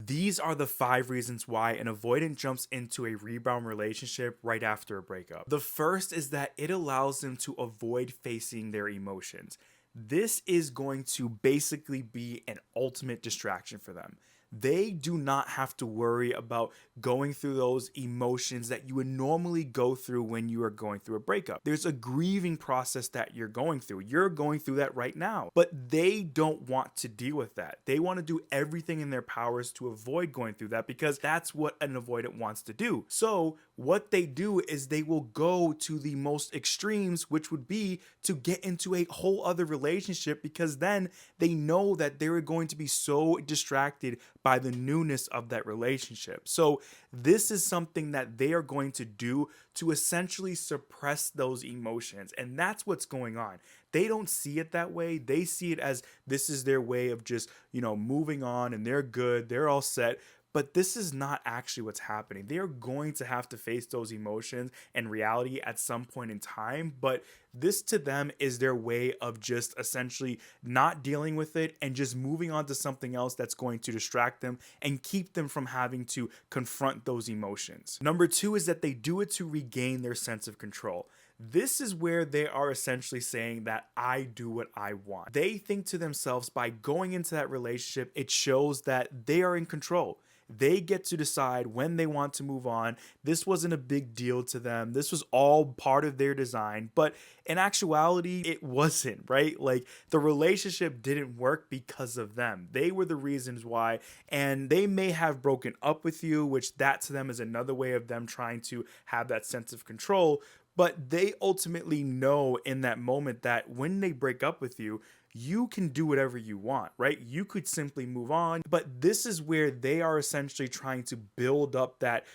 These are the 5 reasons why an avoidant jumps into a rebound relationship right after a breakup. The first is that it allows them to avoid facing their emotions. This is going to basically be an ultimate distraction for them. They do not have to worry about going through those emotions that you would normally go through when you are going through a breakup. There's a grieving process that you're going through. You're going through that right now, but they don't want to deal with that. They want to do everything in their powers to avoid going through that because that's what an avoidant wants to do. So, what they do is they will go to the most extremes, which would be to get into a whole other relationship because then they know that they're going to be so distracted by the newness of that relationship. So this is something that they are going to do to essentially suppress those emotions. And that's what's going on. They don't see it that way. They see it as this is their way of just, moving on and they're good. They're all set. But this is not actually what's happening. They are going to have to face those emotions and reality at some point in time. But this to them is their way of just essentially not dealing with it and just moving on to something else that's going to distract them and keep them from having to confront those emotions. Number two is that they do it to regain their sense of control. This is where they are essentially saying that I do what I want. They think to themselves by going into that relationship, it shows that they are in control. They get to decide when they want to move on. This wasn't a big deal to them. This was all part of their design. But in actuality, it wasn't, right? Like the relationship didn't work because of them. They were the reasons why. And they may have broken up with you, which that to them is another way of them trying to have that sense of control. But they ultimately know in that moment that when they break up with you, you can do whatever you want, right? You could simply move on. But this is where they are essentially trying to build up that,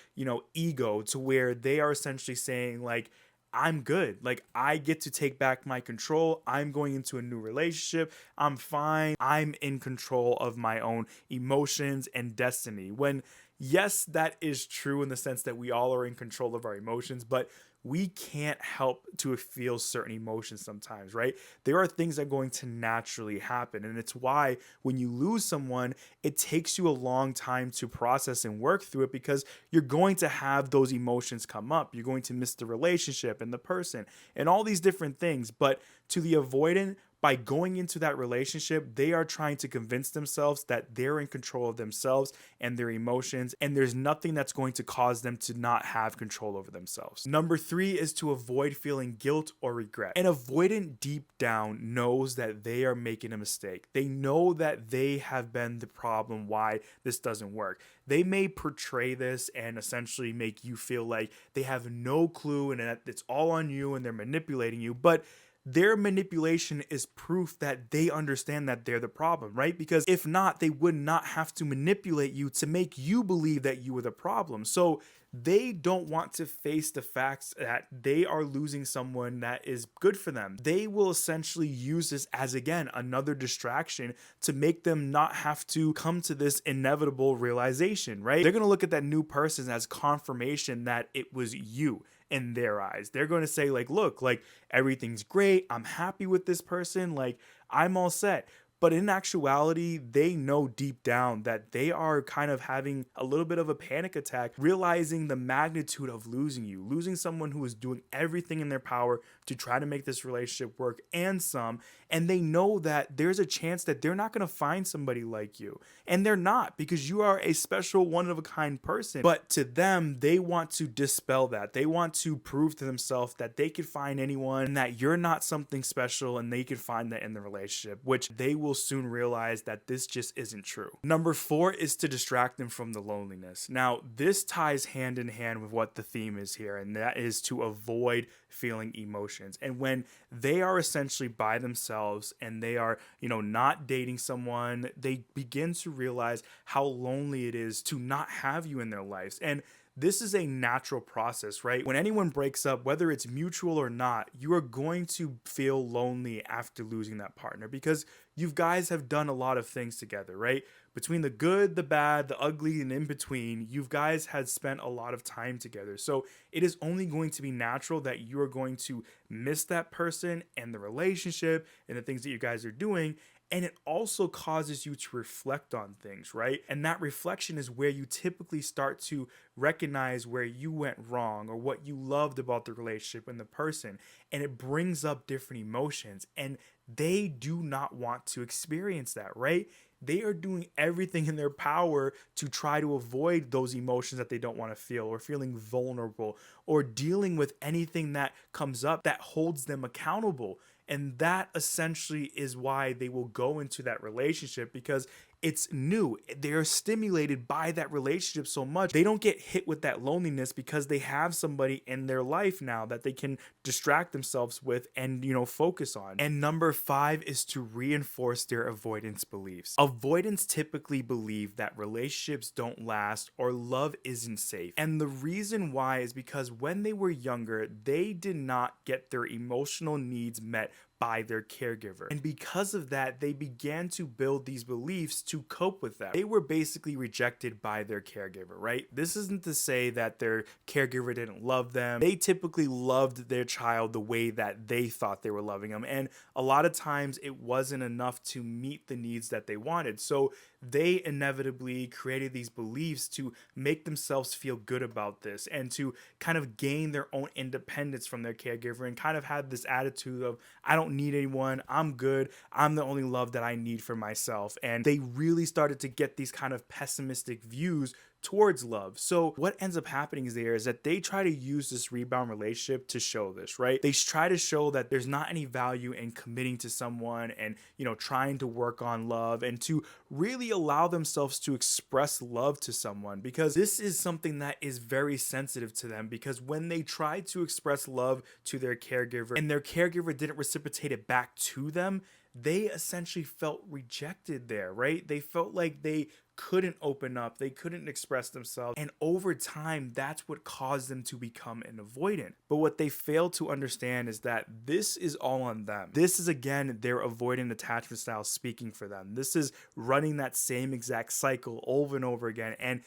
ego to where they are essentially saying, like, I'm good. Like, I get to take back my control. I'm going into a new relationship. I'm fine. I'm in control of my own emotions and destiny. When, yes, that is true in the sense that we all are in control of our emotions, but we can't help to feel certain emotions sometimes, right? There are things that are going to naturally happen. And it's why when you lose someone, it takes you a long time to process and work through it because you're going to have those emotions come up. You're going to miss the relationship and the person and all these different things. But to the avoidant, by going into that relationship, they are trying to convince themselves that they're in control of themselves and their emotions, and there's nothing that's going to cause them to not have control over themselves. Number three is to avoid feeling guilt or regret. An avoidant deep down knows that they are making a mistake. They know that they have been the problem why this doesn't work. They may portray this and essentially make you feel like they have no clue and that it's all on you and they're manipulating you, but their manipulation is proof that they understand that they're the problem, right? Because if not, they would not have to manipulate you to make you believe that you were the problem. So they don't want to face the facts that they are losing someone that is good for them. They will essentially use this as, again, another distraction to make them not have to come to this inevitable realization, right? They're going to look at that new person as confirmation that it was you. In their eyes, they're going to say, like, look, like, everything's great, I'm happy with this person, like, I'm all set. But in actuality, they know deep down that they are kind of having a little bit of a panic attack, realizing the magnitude of losing someone who is doing everything in their power to try to make this relationship work and some. And they know that there's a chance that they're not going to find somebody like you. And they're not, because you are a special, one of a kind person. But to them, they want to dispel that. They want to prove to themselves that they could find anyone and that you're not something special and they could find that in the relationship, which they will soon realize that this just isn't true. Number four is to distract them from the loneliness. Now, this ties hand in hand with what the theme is here, and that is to avoid feeling emotions. And when they are essentially by themselves and they are, not dating someone, they begin to realize how lonely it is to not have you in their lives. And this is a natural process, right? When anyone breaks up, whether it's mutual or not, you are going to feel lonely after losing that partner because you guys have done a lot of things together, right? Between the good, the bad, the ugly, and in between, you guys had spent a lot of time together. So it is only going to be natural that you are going to miss that person and the relationship and the things that you guys are doing. And it also causes you to reflect on things, right? And that reflection is where you typically start to recognize where you went wrong or what you loved about the relationship and the person. And it brings up different emotions. And they do not want to experience that, right? They are doing everything in their power to try to avoid those emotions that they don't want to feel, or feeling vulnerable, or dealing with anything that comes up that holds them accountable. And that essentially is why they will go into that relationship, because it's new. They're stimulated by that relationship so much. They don't get hit with that loneliness because they have somebody in their life now that they can distract themselves with and, focus on. And number 5 is to reinforce their avoidance beliefs. Avoidants typically believe that relationships don't last or love isn't safe. And the reason why is because when they were younger, they did not get their emotional needs met by their caregiver. And because of that, they began to build these beliefs to cope with that. They were basically rejected by their caregiver, right? This isn't to say that their caregiver didn't love them. They typically loved their child the way that they thought they were loving them. And a lot of times it wasn't enough to meet the needs that they wanted. So they inevitably created these beliefs to make themselves feel good about this and to kind of gain their own independence from their caregiver, and kind of had this attitude of, I don't need anyone, I'm good, I'm the only love that I need for myself. And they really started to get these kind of pessimistic views towards love. So what ends up happening is that they try to use this rebound relationship to show this, right? They try to show that there's not any value in committing to someone and, trying to work on love and to really allow themselves to express love to someone, because this is something that is very sensitive to them. Because when they try to express love to their caregiver and their caregiver didn't reciprocate it back to them, they essentially felt rejected there, right? They felt like they couldn't open up, they couldn't express themselves, and over time that's what caused them to become an avoidant. But what they fail to understand is that this is all on them. This is, again, their avoidant attachment style speaking for them. This is running that same exact cycle over and over again, and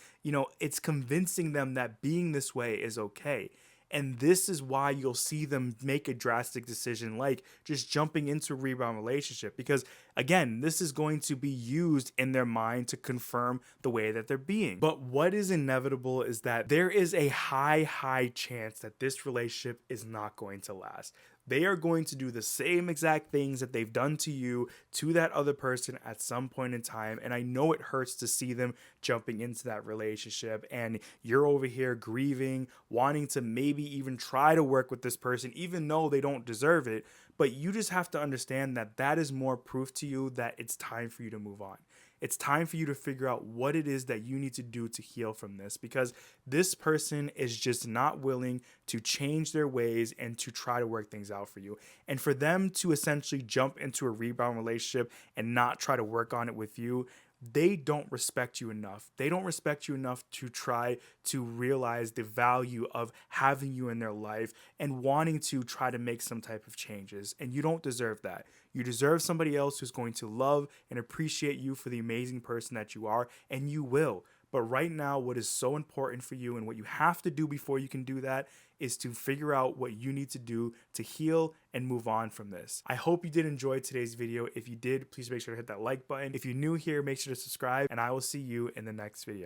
it's convincing them that being this way is okay. And this is why you'll see them make a drastic decision like just jumping into a rebound relationship, because again, this is going to be used in their mind to confirm the way that they're being. But what is inevitable is that there is a high chance that this relationship is not going to last. They are going to do the same exact things that they've done to you, to that other person at some point in time. And I know it hurts to see them jumping into that relationship, and you're over here grieving, wanting to maybe even try to work with this person, even though they don't deserve it. But you just have to understand that that is more proof to you that it's time for you to move on. It's time for you to figure out what it is that you need to do to heal from this, because this person is just not willing to change their ways and to try to work things out for you. And for them to essentially jump into a rebound relationship and not try to work on it with you, they don't respect you enough. They don't respect you enough to try to realize the value of having you in their life and wanting to try to make some type of changes. And you don't deserve that. You deserve somebody else who's going to love and appreciate you for the amazing person that you are, and you will. But right now, what is so important for you and what you have to do before you can do that is to figure out what you need to do to heal and move on from this. I hope you did enjoy today's video. If you did, please make sure to hit that like button. If you're new here, make sure to subscribe, and I will see you in the next video.